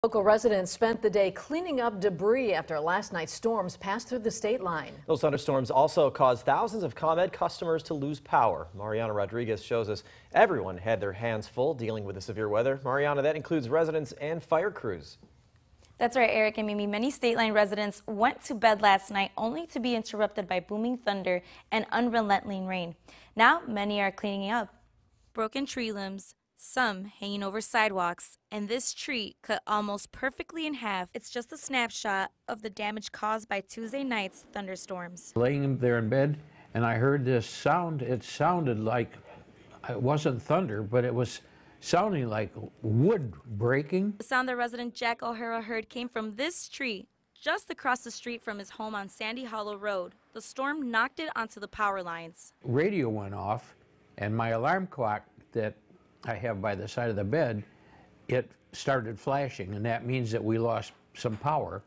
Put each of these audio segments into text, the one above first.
Local residents spent the day cleaning up debris after last night's storms passed through the state line. Those thunderstorms also caused thousands of ComEd customers to lose power. Mariana Rodriguez shows us everyone had their hands full dealing with the severe weather. Mariana, that includes residents and fire crews. That's right, Eric and Mimi. Many state line residents went to bed last night only to be interrupted by booming thunder and unrelenting rain. Now, many are cleaning up. Broken tree limbs, some hanging over sidewalks, and this tree cut almost perfectly in half. It's just a snapshot of the damage caused by Tuesday night's thunderstorms. Laying there in bed, and I heard this sound. It sounded like, it wasn't thunder, but it was sounding like wood breaking. The sound that resident Jack O'Hara heard came from this tree just across the street from his home on Sandy Hollow Road. The storm knocked it onto the power lines. Radio went off, and my alarm clock that I have by the side of the bed, it started flashing, and that means that we lost some power.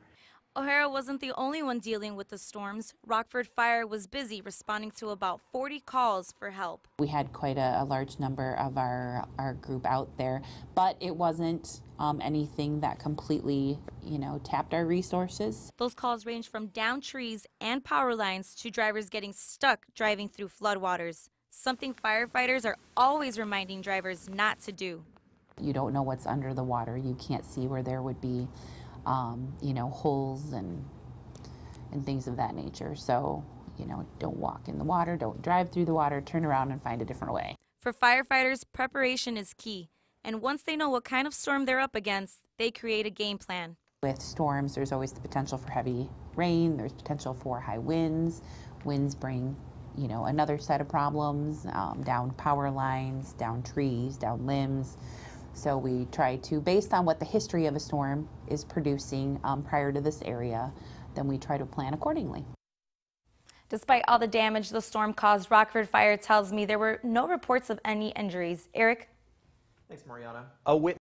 O'Hara wasn't the only one dealing with the storms. Rockford Fire was busy responding to about 40 calls for help. We had quite a large number of our group out there, but it wasn't anything that completely, tapped our resources. Those calls ranged from downed trees and power lines to drivers getting stuck driving through floodwaters, something firefighters are always reminding drivers not to do. You don't know what's under the water. You can't see where there would be holes and things of that nature. So, don't walk in the water, don't drive through the water, turn around and find a different way. For firefighters, preparation is key. And once they know what kind of storm they're up against, they create a game plan. With storms, there's always the potential for heavy rain, there's potential for high winds. Winds bring, another set of problems, down power lines, down trees, down limbs. So we try to, based on what the history of a storm is producing prior to this area, then we try to plan accordingly. Despite all the damage the storm caused, Rockford Fire tells me there were no reports of any injuries. Eric? Thanks, Mariana.